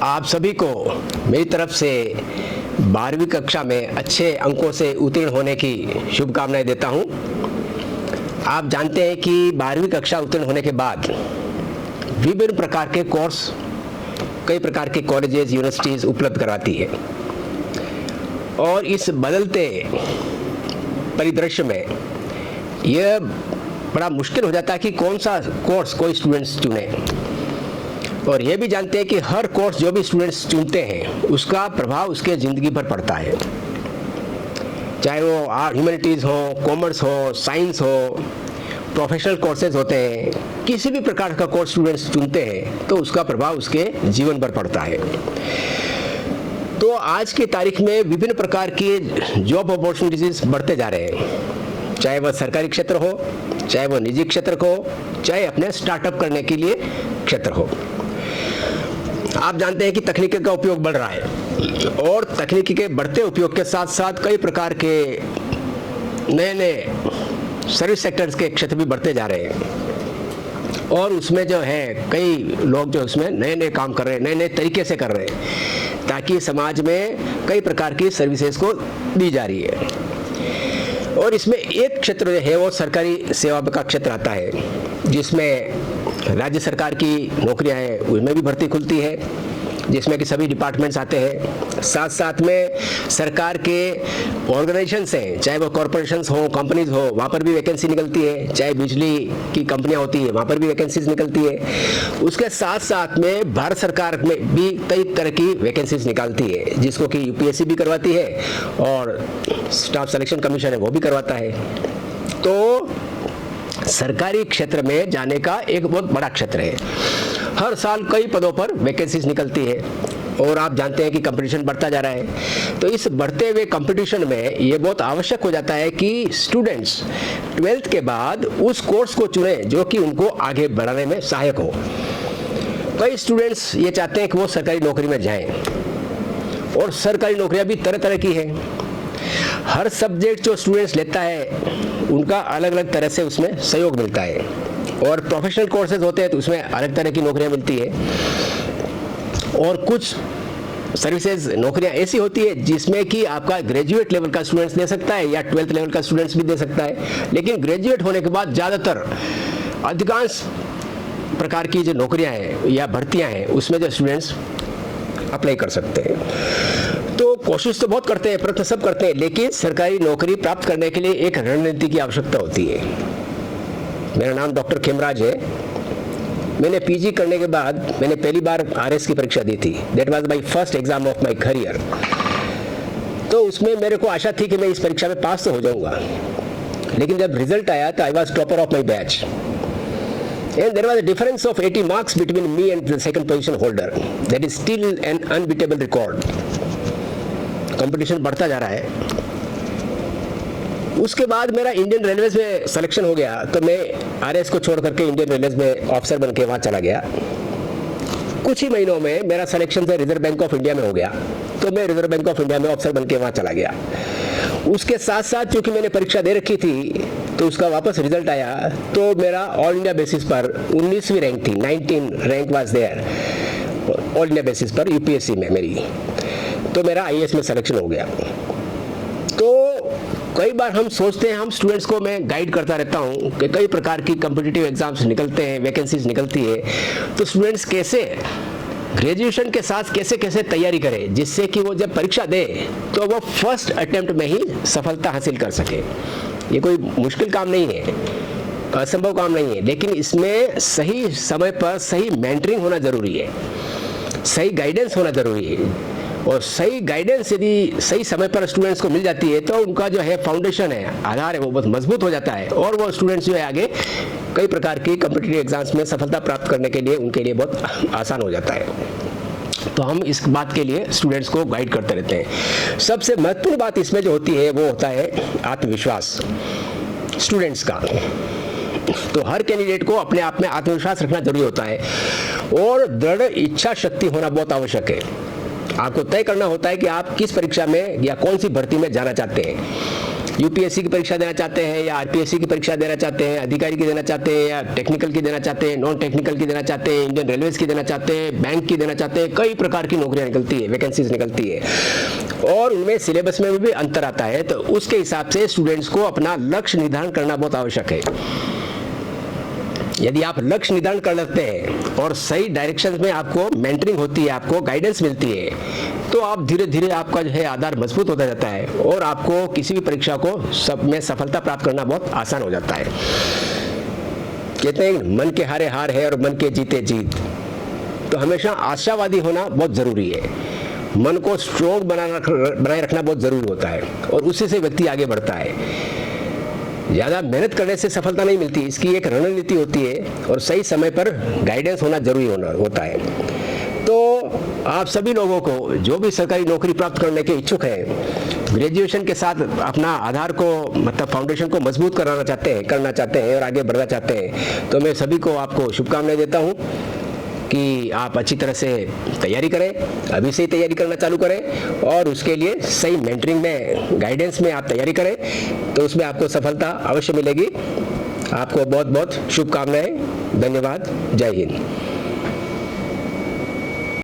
आप सभी को मेरी तरफ से 12वीं कक्षा में अच्छे अंकों से उत्तीर्ण होने की शुभकामनाएं देता हूं। आप जानते हैं कि 12वीं कक्षा उत्तीर्ण होने के बाद विभिन्न प्रकार के कोर्स कई प्रकार के कॉलेजेस यूनिवर्सिटीज़ उपलब्ध कराती है और इस बदलते परिदृश्य में यह बड़ा मुश्किल हो जाता है कि कौन सा कोर्स कोई स्टूडेंट्स चुने। और यह भी जानते हैं कि हर कोर्स जो भी स्टूडेंट्स चुनते हैं उसका प्रभाव उसके ज़िंदगी भर पड़ता है, चाहे वो ह्यूमैनिटीज़ हो, कॉमर्स हो, साइंस हो, प्रोफेशनल कोर्सेज होते हैं। किसी भी प्रकार का कोर्स स्टूडेंट्स चुनते हैं तो उसका प्रभाव उसके जीवन भर पड़ता है। तो आज की तारीख में विभिन्न प्रकार की जॉब अपॉर्चुनिटीज़ बढ़ते जा रहे हैं, चाहे वह सरकारी क्षेत्र हो, चाहे वो निजी क्षेत्र हो, चाहे अपने स्टार्टअप करने के लिए क्षेत्र हो। आप जानते हैं कि तकनीकी का उपयोग बढ़ रहा है और तकनीकी के बढ़ते उपयोग के साथ साथ कई प्रकार के नए नए सर्विस सेक्टर्स के क्षेत्र भी बढ़ते जा रहे हैं और उसमें जो है कई लोग जो उसमें नए नए काम कर रहे हैं, नए नए तरीके से कर रहे हैं ताकि समाज में कई प्रकार की सर्विसेज को दी जा रही है। और इसमें एक क्षेत्र जो है वो सरकारी सेवा का क्षेत्र आता है, जिसमें राज्य सरकार की नौकरियां हैं, उनमें भी भर्ती खुलती है, जिसमें कि सभी डिपार्टमेंट्स आते हैं। साथ साथ में सरकार के ऑर्गेनाइजेशंस हैं, चाहे वो कॉरपोरेशंस हो, कंपनीज हो, वहाँ पर भी वैकेंसी निकलती है, चाहे बिजली की कंपनियाँ होती है वहाँ पर भी वैकेंसीज निकलती है। उसके साथ साथ में भारत सरकार में भी कई तरह की वैकेंसीज निकालती है, जिसको कि यूपीएससी भी करवाती है और स्टाफ सिलेक्शन कमीशन है वो भी करवाता है। तो सरकारी क्षेत्र में जाने का एक बहुत बड़ा क्षेत्र है। हर साल कई पदों पर वैकेंसीज निकलती है और आप जानते हैं कि कंपटीशन बढ़ता जा रहा है। तो इस बढ़ते हुए कंपटीशन में ये बहुत आवश्यक हो जाता है कि स्टूडेंट्स 12th के बाद उस कोर्स को चुने जो कि उनको आगे बढ़ाने में सहायक हो। कई स्टूडेंट्स ये चाहते हैं कि वो सरकारी नौकरी में जाएं और सरकारी नौकरियां भी तरह तरह की हैं। हर सब्जेक्ट जो स्टूडेंट्स लेता है उनका अलग अलग तरह से उसमें सहयोग मिलता है और प्रोफेशनल कोर्सेज होते हैं तो उसमें अलग तरह की नौकरियां मिलती है और कुछ सर्विसेज नौकरियां ऐसी होती है जिसमें कि आपका ग्रेजुएट लेवल का स्टूडेंट्स दे सकता है या 12th लेवल का स्टूडेंट्स भी दे सकता है। लेकिन ग्रेजुएट होने के बाद ज़्यादातर अधिकांश प्रकार की जो नौकरियां हैं या भर्तियां हैं उसमें जो स्टूडेंट्स अप्लाई कर सकते हैं। तो कोशिश तो बहुत करते हैं, प्रयत्न सब करते हैं, लेकिन सरकारी नौकरी प्राप्त करने के लिए एक रणनीति की आवश्यकता होती है। मेरा नाम डॉक्टर खेमराज है। मैंने पीजी करने के बाद मैंने पहली बार आरएस की परीक्षा दी थी। That was my first exam of my career. तो उसमें मेरे को आशा थी कि मैं इस परीक्षा में पास तो हो जाऊंगा, लेकिन जब रिजल्ट आया तो I was topper of my batch and there was a difference of 80 marks between me and the second position holder. That is still an unbeatable record. Competition बढ़ता जा रहा है। उसके बाद मेरा इंडियन रेलवेज में सिलेक्शन हो गया तो मैं आरएस को छोड़ करके इंडियन रेलवेज में ऑफिसर बन के वहाँ चला गया। कुछ ही महीनों में मेरा selection reserve bank of India में हो गया तो मैं रिजर्व बैंक ऑफ इंडिया में ऑफिसर बन के वहाँ चला गया। उसके साथ साथ चूंकि मैंने परीक्षा दे रखी थी तो उसका वापस रिजल्ट आया तो मेरा ऑल इंडिया बेसिस पर 19वीं रैंक थी, 19 rank was there all India basis पर यूपीएससी में मेरी। तो मेरा आईएएस में सिलेक्शन हो गया। तो कई बार हम सोचते हैं, हम स्टूडेंट्स को मैं गाइड करता रहता हूं कि कई प्रकार की कॉम्पिटिटिव एग्जाम्स निकलते हैं, वैकेंसीज निकलती है, तो स्टूडेंट्स कैसे ग्रेजुएशन के साथ कैसे कैसे तैयारी करें जिससे कि वो जब परीक्षा दे तो वो फर्स्ट अटेम्प्ट में ही सफलता हासिल कर सके। ये कोई मुश्किल काम नहीं है, असंभव काम नहीं है, लेकिन इसमें सही समय पर सही मेंटरिंग होना जरूरी है, सही गाइडेंस होना जरूरी है। और सही गाइडेंस यदि सही समय पर स्टूडेंट्स को मिल जाती है तो उनका जो है फाउंडेशन है, आधार है, वो बहुत मजबूत हो जाता है और वो स्टूडेंट्स जो है आगे कई प्रकार की कॉम्पिटिटिव एग्जाम्स में सफलता प्राप्त करने के लिए उनके लिए बहुत आसान हो जाता है। तो हम इस बात के लिए स्टूडेंट्स को गाइड करते रहते हैं। सबसे महत्वपूर्ण बात इसमें जो होती है वो होता है आत्मविश्वास स्टूडेंट्स का। तो हर कैंडिडेट को अपने आप में आत्मविश्वास रखना जरूरी होता है और दृढ़ इच्छा शक्ति होना बहुत आवश्यक है। आपको तय करना होता है कि आप किस परीक्षा में या कौन सी भर्ती में जाना चाहते हैं। यूपीएससी की परीक्षा देना चाहते हैं या आरपीएससी की परीक्षा देना चाहते हैं, अधिकारी की देना चाहते हैं या टेक्निकल की देना चाहते हैं, नॉन टेक्निकल की देना चाहते हैं, इंडियन रेलवेज की देना चाहते हैं, बैंक की देना चाहते हैं, कई प्रकार की नौकरियां निकलती है, वैकेंसीज निकलती है और उनमें सिलेबस में भी अंतर आता है। तो उसके हिसाब से स्टूडेंट्स को अपना लक्ष्य निर्धारण करना बहुत आवश्यक है। यदि आप लक्ष्य निर्धारण कर लेते हैं और सही डायरेक्शन में आपको मेंटरिंग होती है, आपको गाइडेंस मिलती है, तो आप धीरे धीरे आपका जो है आधार मजबूत होता जाता है और आपको किसी भी परीक्षा को सब में सफलता प्राप्त करना बहुत आसान हो जाता है। कहते हैं मन के हारे हार है और मन के जीते जीत। तो हमेशा आशावादी होना बहुत जरूरी है, मन को स्ट्रोंग बनाए रखना बहुत जरूरी होता है और उसी से व्यक्ति आगे बढ़ता है। ज़्यादा मेहनत करने से सफलता नहीं मिलती, इसकी एक रणनीति होती है और सही समय पर गाइडेंस होना जरूरी होता है। तो आप सभी लोगों को जो भी सरकारी नौकरी प्राप्त करने के इच्छुक हैं, ग्रेजुएशन के साथ अपना आधार को मतलब फाउंडेशन को मजबूत करना चाहते हैं और आगे बढ़ना चाहते हैं, तो मैं सभी को आपको शुभकामनाएं देता हूँ कि आप अच्छी तरह से तैयारी करें, अभी से ही तैयारी करना चालू करें और उसके लिए सही मेंटरिंग में, गाइडेंस में आप तैयारी करें तो उसमें आपको सफलता अवश्य मिलेगी। आपको बहुत बहुत शुभकामनाएं। धन्यवाद। जय हिंद।